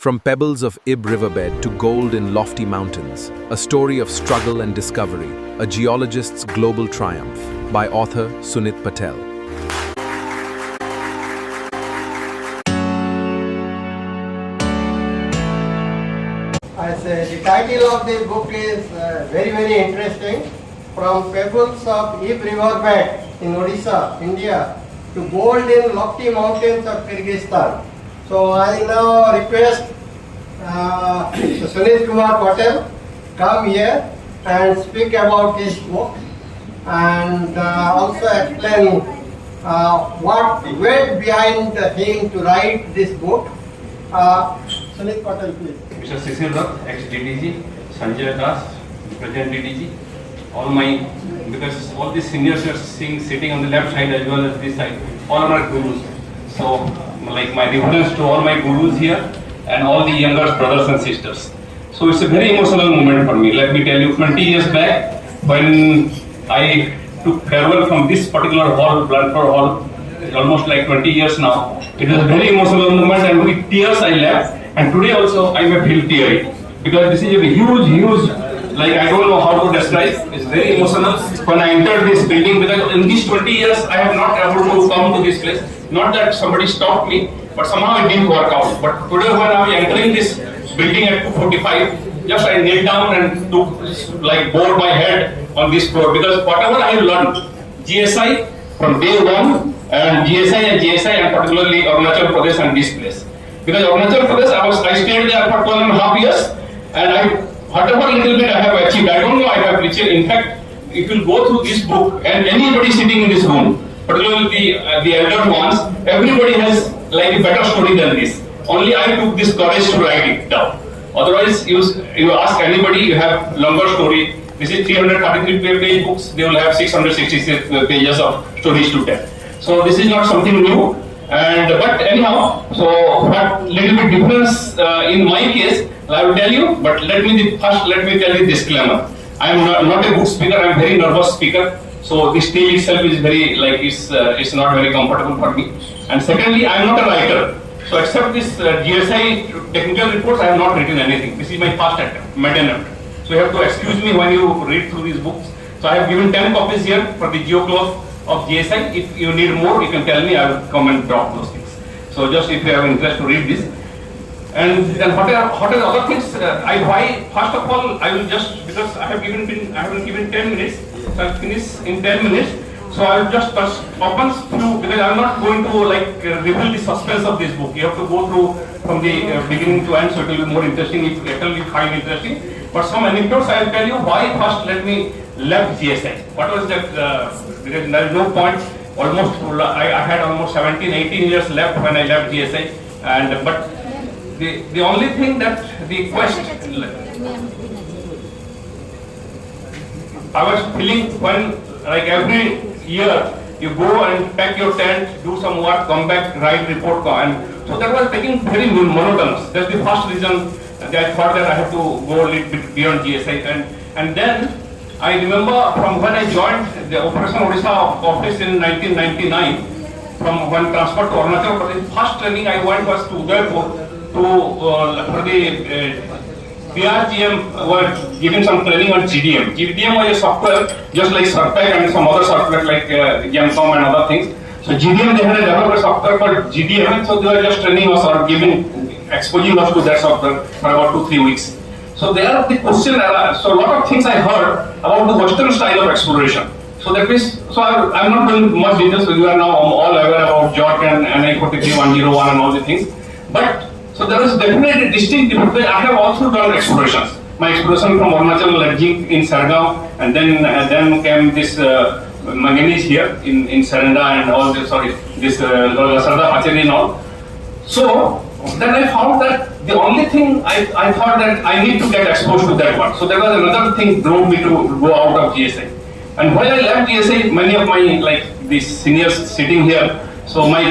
From Pebbles of IB Riverbed to gold in Lofty Mountains, a story of struggle and discovery, a geologist's global triumph, by author Sunit Patel. The title of the book is very interesting. From Pebbles of IB Riverbed in Odisha, India, to gold in Lofty Mountains of Kyrgyzstan. So I now request Sunit Patel come here and speak about his book and also explain what went behind him to write this book. Sunit Patel, please. Mr. Cecil Rock, ex-DDG, Sanjay Das, present DDG. Because all these seniors are sitting on the left side as well as this side, all are my gurus. So, like my reference to all my gurus here and all the younger brothers and sisters. So it's a very emotional moment for me. Let me tell you, 20 years back, when I took farewell from this particular hall, Blandford Hall, almost like 20 years now, it was a very emotional moment, and with tears I left. And today also I may feel teary, because this is a huge, like I don't know how to describe. It's very emotional when I entered this building, because in these 20 years I have not able to come to this place. Not that somebody stopped me, but somehow it didn't work out. But today when I was entering this building at 2:45, just I knelt down and took, like, bowed my head on this floor, because whatever I have learned, GSI from day one, and GSI and particularly Arunachal Pradesh and this place. Because Arunachal Pradesh, I stayed there for 12.5 years, and whatever little bit I have achieved, I don't know I have achieved. In fact, if you go through this book, and anybody sitting in this room, particularly the elder ones, everybody has like a better story than this. Only I took this courage to write it down. Otherwise, you ask anybody, you have longer story. This is 333 page books. They will have 666 pages of stories to tell. So this is not something new. But anyhow, so what little bit difference in my case, I will tell you. But let me tell you disclaimer. I am not a good speaker. I am very nervous speaker. So this stage itself is very it's not very comfortable for me. And secondly, I am not a writer. So except this GSI technical reports, I have not written anything. This is my first attempt, maiden attempt. So you have to excuse me when you read through these books. So I have given 10 copies here for the geocloth of GSI. If you need more, you can tell me. I will come and drop those things. So just if you have interest to read this. And then what are other things? First of all, I will just, because I have given 10 minutes, so I'll finish in 10 minutes. So I will just open through, because I am not going to reveal the suspense of this book. You have to go through from the beginning to end, so it will be more interesting if you find interesting. But some anecdotes I will tell you why first let me left GSI. What was that? Because there is no point. I had almost 17-18 years left when I left GSI, but the only thing that the quest I was feeling when, like, every year you go and pack your tent, do some work, come back, write report, and so that was taking very monotonous. That's the first reason that I thought that I have to go a little bit beyond GSI. And then I remember from when I joined the Operation Odisha office in 1999, from when transferred to Arunachal Pradesh, first training I went was to Udaipur for the PRGM were giving some training on GDM. GDM was a software just like Surpac and some other software like Gemcom and other things. So GDM, they had a developed software called GDM, so they were just training us or exposing us to that software for about 2-3 weeks. So there the question, so a lot of things I heard about the Western style of exploration. So that means, I'm not going into much details, so you are now all aware about JOT and NI-43-101 and all the things. But so there is definitely a distinct difference. I have also done explorations. My exploration from Arunachal Ledging in Sargaon, and then came this manganese here in Serenda and all this. This Sarda Hacheri and all. So then I found that the only thing I thought that I need to get exposed to that one. So there was another thing drove me to go out of GSI. And when I left GSI, many of my these seniors sitting here. So my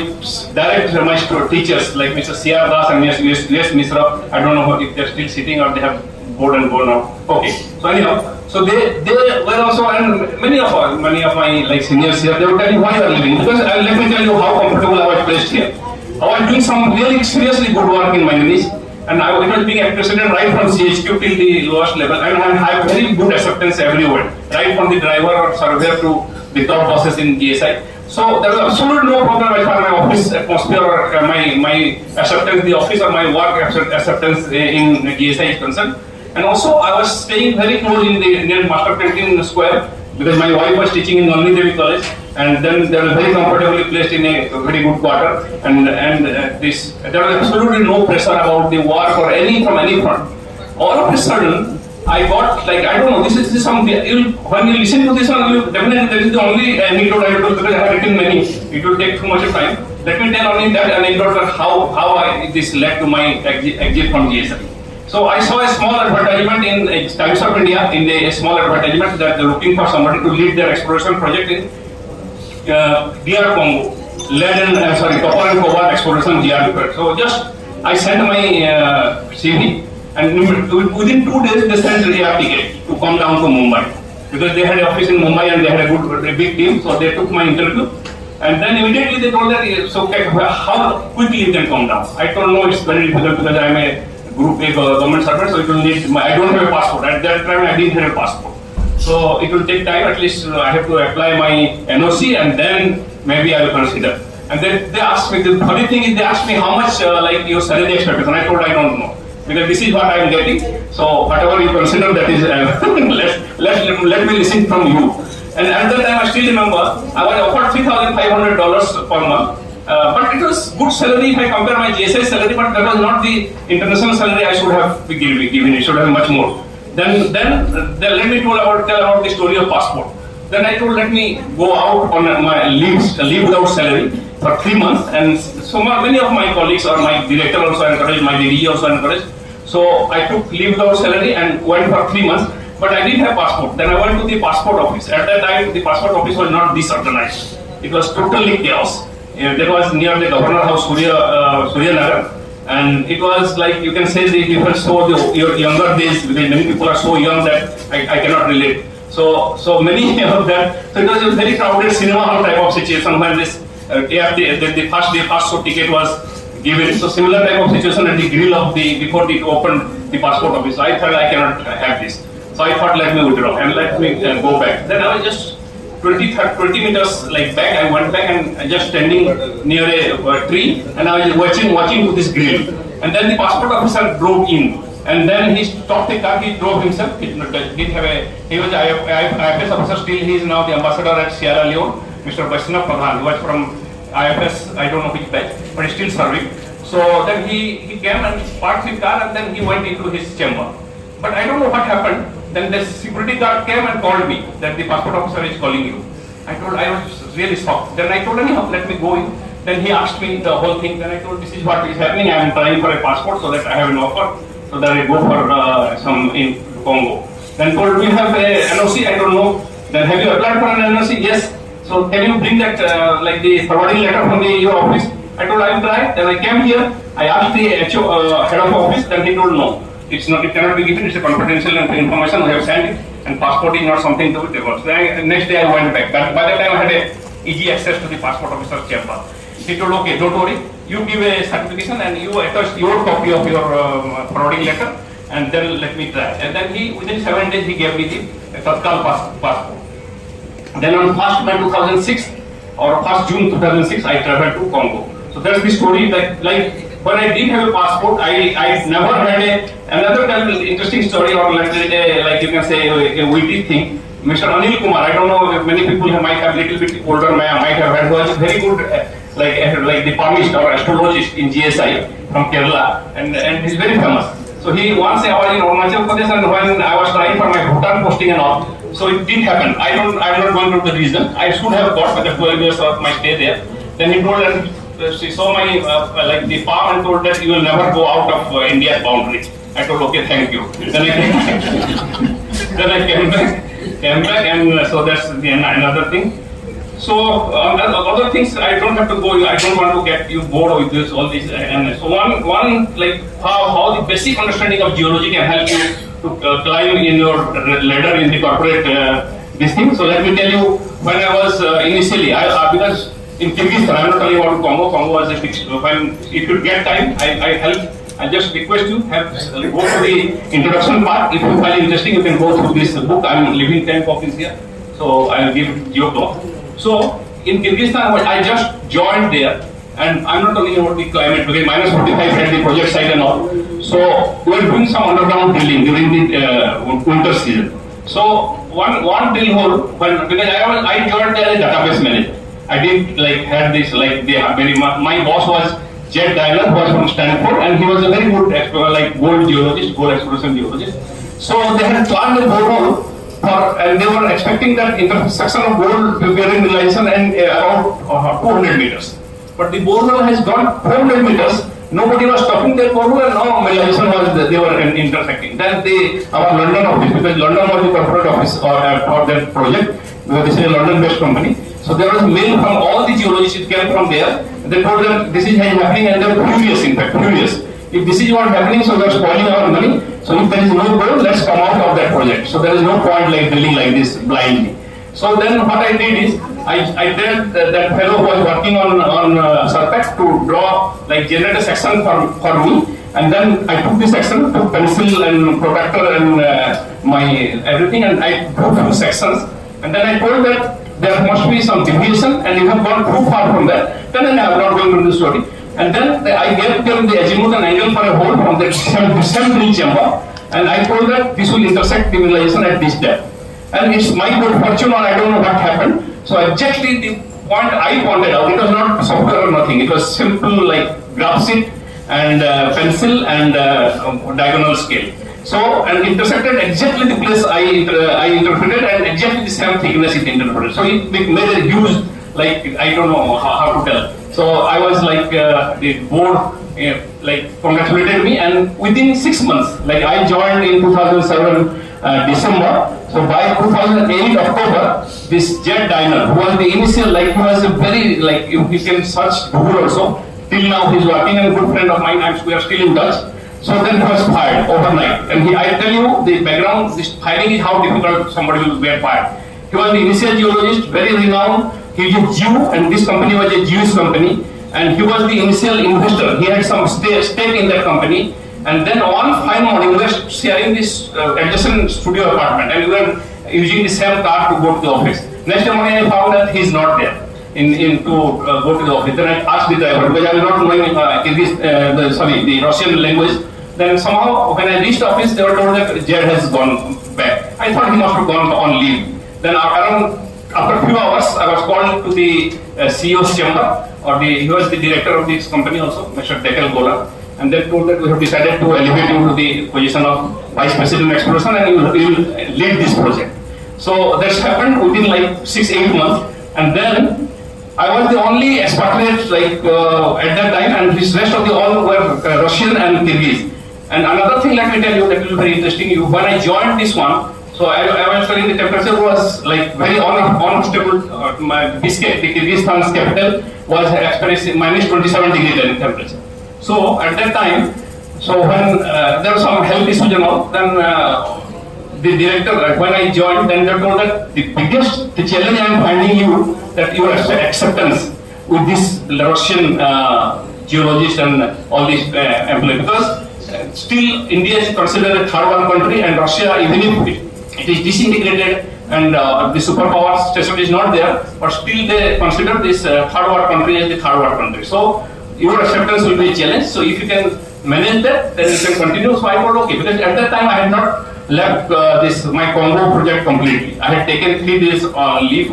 teachers like Mr. C.R. Das and Mr. Misra, I don't know if they're still sitting or they have bored and gone now. Okay. So anyhow, so they were also, and many of my seniors here, they were telling why you are leaving. Because let me tell you how comfortable I was placed here. I was doing some really seriously good work in manganese. And it was being appreciated right from CHQ till the lowest level, and I have very good acceptance everywhere, right from the driver or surveyor to the top bosses in GSI. So there was absolutely no problem as far as my office atmosphere or my acceptance in the office or my work acceptance in GSI is concerned. And also I was staying very close in the Indian Master Printing Square because my wife was teaching in Nalini Devi College, and then they were very comfortably placed in a very good quarter, and there was absolutely no pressure about the work or from any front. All of a sudden, I got like, I don't know, this is some, when you listen to this one, you definitely, that is the only anecdote I will do because I have written many. It will take too much of time. Let me tell only that anecdote of how this led to my exit from GSI. So I saw a small advertisement in Times of India, a small advertisement that they're looking for somebody to lead their exploration project in DR Congo, copper and cobalt exploration DR. So just I sent my CV, and within 2 days they sent the air ticket to come down to Mumbai because they had an office in Mumbai and they had a big team. So they took my interview, and then immediately they told that, so how quickly you can come down. I told no, it's very difficult because I am a Group A government servant, so it will need I don't have a passport. At that time I didn't have a passport, so it will take time. At least I have to apply my NOC, and then maybe I will consider. And then they asked me, the funny thing is they asked me how much like your salary expectation. I told I don't know because this is what I am getting. So whatever you consider, that is let me listen from you. And at that time I still remember I was offered $3,500 per month. But it was good salary if I compare my GSI salary, but that was not the international salary I should have given. It should have much more. Then they let me tell about the story of passport. Then I told, let me go out on my leave without salary for 3 months. And so many of my colleagues or my director also encouraged, my DD also encouraged. So I took leave without salary and went for 3 months. But I didn't have passport. Then I went to the passport office. At that time, the passport office was not disorganized. It was totally chaos. That was near the governor house, Surya Nagar, and it was like, you can say the difference for your younger days because many people are so young that I cannot relate. So many of that. So it was a very crowded cinema hall type of situation when this the first show ticket was given. So similar type of situation at the grill of before it opened the passport office. So I thought I cannot have this. So I thought, let me withdraw and let me go back. Then I was just 20 meters like back, I went back and just standing near a tree, and I was watching to this grill. And then the passport officer drove in, and then he stopped the car. He drove himself. He was IFS officer still. He is now the ambassador at Sierra Leone, Mr. Vaishnav Pradhan. He was from IFS. I don't know which batch, but he's still serving. So then he came and parked his car, and then he went into his chamber. But I don't know what happened. Then the security guard came and called me that the passport officer is calling you. I was really shocked. Then I told him, let me go in. Then he asked me the whole thing. Then I told, this is what is happening. I am trying for a passport so that I have an offer, so that I go for some in Congo. Then told, we have a NOC. I don't know. Then have you applied for an NOC? Yes. So can you bring that like the forwarding letter from your office? I told I will try. Then I came here. I asked the head of office. Then he told no. It cannot be given. It's a confidential information. We have sent it, and passport is not something to be developed. So next day I went back. But by the time I had easy access to the passport officer's chamber. He told, okay, don't worry. You give a certification and you attach your copy of your forwarding letter, and then let me try. And then within 7 days, he gave me the Tatkal passport. Then on 1st May 2006 or 1st June 2006, I traveled to Congo. So that's the story. Like when I did have a passport, I never had another kind of interesting story, or like you can say a witty thing. Mr. Anil Kumar, I don't know if many people might have a little bit older, might have heard, who was very good, like the palmist or astrologist in GSI from Kerala, and he's very famous. So he once I was in Arunachal Pradesh, and when I was trying for my Bhutan posting and all, so it didn't happen. I'm not going to the reason. I should have got for the 12 years of my stay there. Then he told that she saw my like the farm and told that you will never go out of India's boundary. I told, okay, thank you. Then I came back, and so that's another thing. So other things I don't have to go. I don't want to get you bored with all this. And so one like how the basic understanding of geology can help you to climb in your ladder in the corporate this thing. So let me tell you, when I was initially, because in Kyrgyzstan, I'm not telling you about Congo. Congo was a fixed. When if you get time, I helped I just request you go to the introduction part. If you find it interesting, you can go through this book. I'm leaving 10 copies here, so I'll give it Geo blog. So in Kyrgyzstan, I just joined there, and I'm not talking about the climate because minus 45 at the project site and all. So we were doing some underground drilling during the winter season. So one drill hole, because I joined there as a database manager. I didn't had this my boss was Jed Dylan, who was from Stanford, and he was a very good gold geologist, gold exploration geologist. So they had planned a borehole and they were expecting that intersection of gold bearing mineralization and around 200 meters. But the borehole has gone 400 meters. Nobody was stopping their borehole, and no mineralization was they were intersecting. Then our London office, because London was the corporate office for that project, because this is a London-based company. So there was mail from all the geologists. It came from there. They told them this is happening, and they were furious. In fact, furious. If this is what happening, so we are spoiling our money. So if there is no gold, let's come out of that project. So there is no point drilling like this blindly. So then what I did is I told that fellow who was working on Surfax to draw generator section for me, and then I took this section, took pencil and protractor and my everything, and I drew few sections, and then I told that there must be some deviation, and you have gone too far from that. Then I am not going to the story. And then I gave them the azimuth and angle for a hole from the same drill chamber, and I told that this will intersect the mineralization at this depth. And it's my good fortune, or I don't know what happened. So exactly the point I pointed out, it was not software or nothing. It was simple graph sheet and pencil and diagonal scale. So and intersected exactly the place I interpreted, and exactly the same thickness it interpreted. So it made a huge I don't know how to tell. So I was the board congratulated me, and within 6 months, I joined in 2007 December. So by 2008 October, this Jed Diner, who was the initial, he was a very, you can search Google also, till now he's working, and a good friend of mine, we are still in touch. So then he was fired overnight. And I tell you, the background, this firing is how difficult somebody will get fired. He was the initial geologist, very renowned. He is a Jew, and this company was a Jewish company. And he was the initial investor. He had some stake in that company. And then one fine morning, we were sharing this adjacent studio apartment, and we were using the same car to go to the office. Next morning, I found that he is not there to go to the office. Then I asked the driver, because I was not knowing the Russian language. Then somehow, when I reached the office, they were told that Jed has gone back. I thought he must have gone on leave. Then after a few hours, I was called to the CEO's chamber, he was the director of this company also, Mr. Tekel Gola. And they told that we have decided to elevate you to the position of Vice President Exploration, and you will lead this project. So that's happened within 6-8 months. And then I was the only expatriate at that time, and this rest of the all were Russian and Kyrgyz. And another thing, let me tell you, that will be very interesting. When I joined this one, so I was telling the temperature was very unstable. Bishkek, the Kyrgyzstan's capital, was experiencing minus 27 degrees temperature. So at that time, when there was some health issues and all, then the director, when I joined, then they told that the biggest challenge I am finding you, that your acceptance with this Russian geologist and all these employees, because still India is considered a third world country, and Russia, even if it is disintegrated and the superpower station is not there, but still they consider this third world country as the third world country. So your acceptance will be a challenge. So if you can manage that, then you can continue. So I thought, okay, because at that time I had not left my Congo project completely. I had taken 3 days leave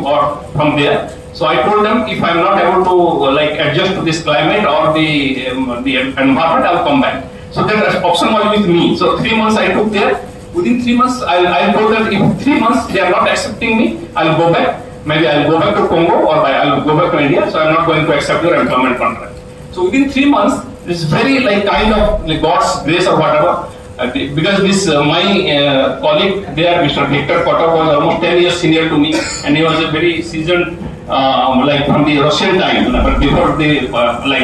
from there. So I told them, if I'm not able to adjust to this climate or the environment, I'll come back. So that option was with me. So 3 months I took there. Within 3 months, I told that if 3 months they are not accepting me, I'll go back. Maybe I'll go back to Congo, or I'll go back to India. So I'm not going to accept your employment contract. So within 3 months, it's very kind of God's grace or whatever. Because this my colleague there, Mr. Victor Kotter, was almost 10 years senior to me, and he was a very seasoned, from the Russian time, before they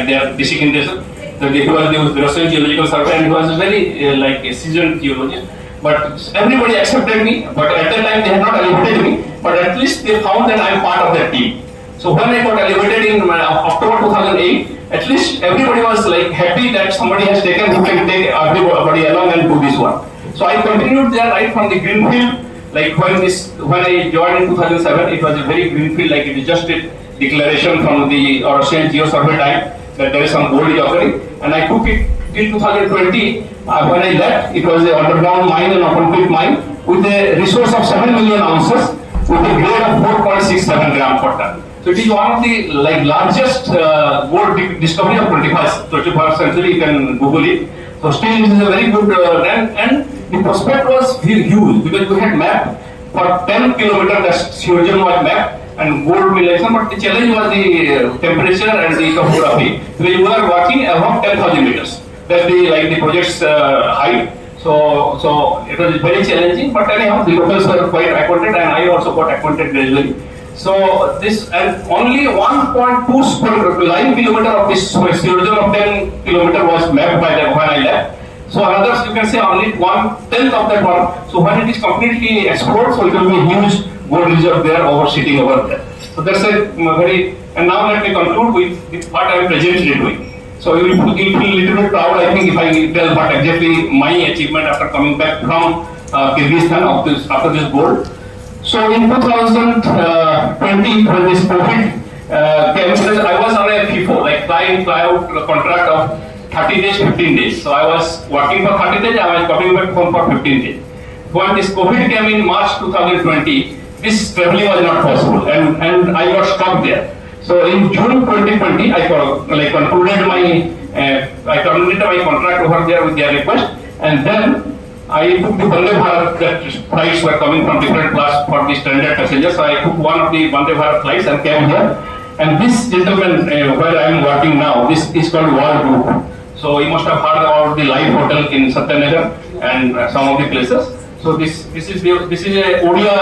their disintegration. He was the Russian Geological Survey, and he was a very a seasoned geologist. But everybody accepted me. But at that time they had not elevated me. But at least they found that I am part of that team. So when I got elevated in October 2008, at least everybody was like happy that somebody has taken who can take everybody along and do this one. So I continued there right from the greenfield. Like when I joined in 2007, it was a very greenfield. Like it is just a declaration from the Russian Geosurvey time that there is some gold is occurring, and I took it till 2020. When I left, it was an underground mine, an open pit mine with a resource of 7 million ounces with a grade of 4.67 gram per ton. So it is one of the largest gold discovery of 21st century. You can Google it. So still it is a very good and the prospect was huge because we had mapped for 10 kilometers. That Sturgeon was mapped and gold mineralization, but the challenge was the temperature and the topography. We were working above 10,000 meters. That's the project's height. So it was very challenging. But anyhow, the locals were quite acquainted, and I also got acquainted gradually. So this and only 1.2 line kilometer of this Sturgeon of 10 kilometer was mapped by them when I left. So another, you can say only 1/10 of that one. So when it is completely explored, so it will be a huge gold reserve there sitting over there. So that's a very, and now let me conclude with what I am presently doing. So you will feel a little bit proud, I think, if I tell what exactly my achievement after coming back from Kyrgyzstan after this gold. So in 2020, when this COVID came, I was on a FIFO, like fly out contract of 30 days, 15 days. So I was working for 30 days, I was coming back home for 15 days. When this COVID came in March 2020, this traveling was not possible, and I got stuck there. So in June 2020, I concluded I terminated my contract over there with their request, and then I took the Vande Bharat, that flights were coming from different class for the standard passengers. So I took one of the Vande Bharat flights and came here. And this gentleman where I am working now, this is called Wall Group. So you must have heard about the Live Hotel in Satyanagar and some of the places. So this is a Odia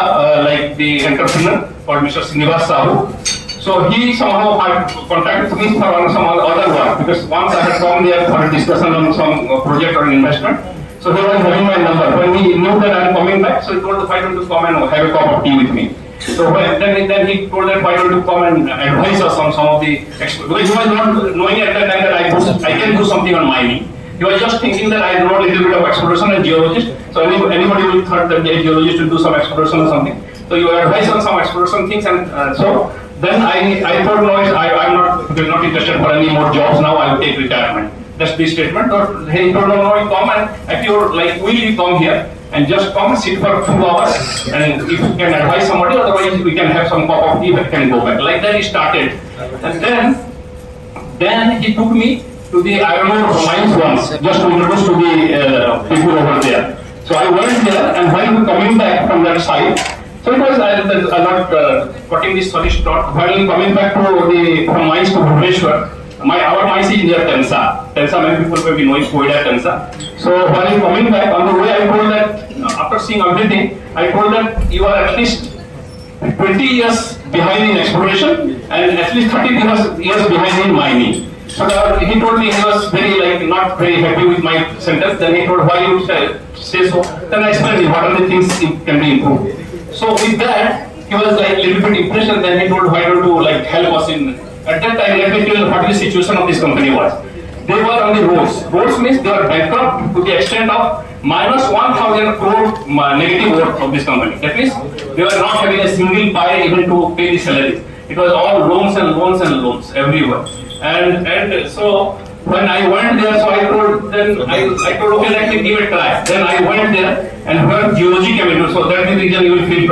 like the entrepreneur called Mr. Srinivas Sahu. So he somehow had contacted me for some other work because once I had come there for a discussion on some project or investment. So he was having my number. When he knew that I am coming back, so he told, why don't you come and have a cup of tea with me. So then he told that, why don't you come and advise us on some of the, because he was not knowing at that time that I can do something on mining. He was just thinking that I know a little bit of exploration and geologist. So anybody will thought that a geologist will do some exploration or something. So you advise on some exploration things, and so then I thought, no, I'm not interested for any more jobs now. I will take retirement. That's the statement. Or he told, no, you come, and if you're like, will you come here and just come and sit for a few hours, and if you can advise somebody, otherwise we can have some cup of tea and can go back. Like that he started, and then he took me to the iron ore mines once, just to introduce to the people over there. So I went there, and while coming back from that side, so it was I'm not cutting this story short. While coming back from mines to Bhubaneswar, our mines is near Tensa. Tensa, many people may be knowing Koida Tensa. So while coming back on the way, I told that after seeing everything, I told that you are at least 20 years behind in exploration and at least 30 years behind in mining. So he told me he was very not very happy with my sentence. Then he told, why you say so? Then I explained what are the things can be improved. So with that, he was like a little bit impressed, and then he told, why don't you help us in. At that time, let me tell you what the situation of this company was. They were on the roads. Roads means they were bankrupt to the extent of minus 1,000 crore negative worth of this company. That means they were not having a single pie even to pay the salaries. It was all loans and loans and loans everywhere. And so when I went there, so I told, okay, let me give it a try. Then I went there, and where geology came into, so that's the reason you will feel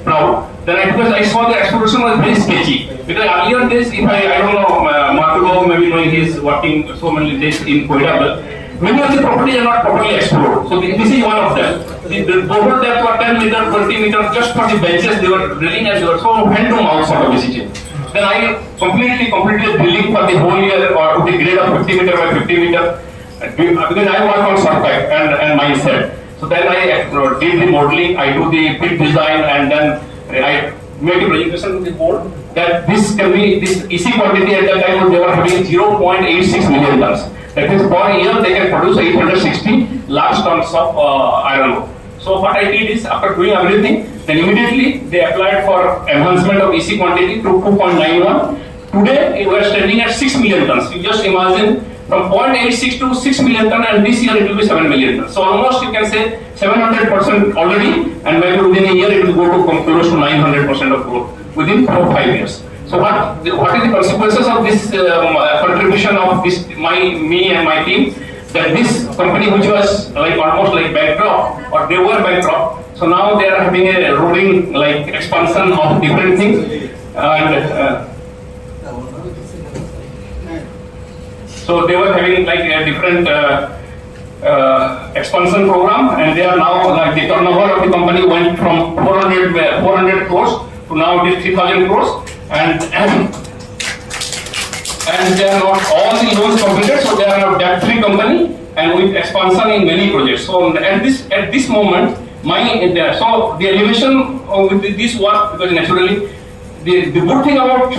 proud. Then because I saw the exploration was very sketchy. Because earlier days, if I don't know, Marco maybe knowing he's working so many days in Koida, but many of the properties are not properly explored. So this is one of them. The borehole depth were 10 meters, 20 meters, just for the benches they were drilling, and they were so hand to mouth sort of visiting. Then I completely drilling for the whole year or to the grade of 50 meter by 50 meter, because I work on surface and mindset. So then I did the modeling, I do the pit design, and then I made a presentation to the board that this can be, this EC quantity at that time they were having 0.86 million tons. That means per year they can produce 860 large tons of iron ore. So So what I did is, after doing everything, then immediately they applied for enhancement of EC quantity to 2.91. Today we are standing at 6 million tons. You just imagine, from 0.86 to 6 million ton, and this year it will be 7 million tons. So almost you can say 700% already, and maybe within a year it will go to come close to 900% of growth within 4 or 5 years. So what is the consequences of this contribution of this me and my team? That this company, which was like almost like bankrupt, or they were bankrupt, so now they are having a roaring like expansion of different things, and so they were having like a different expansion program, and they are now like the turnover of the company went from 400 crores to now it is 3,000 crores, and they are not all the loans completed, so they are a debt-free company and with expansion in many projects. So at this moment, so the elevation with this work, because naturally the good thing about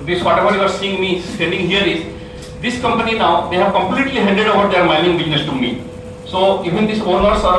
this whatever you are seeing me standing here is, this company now, they have completely handed over their mining business to me. So even these owners are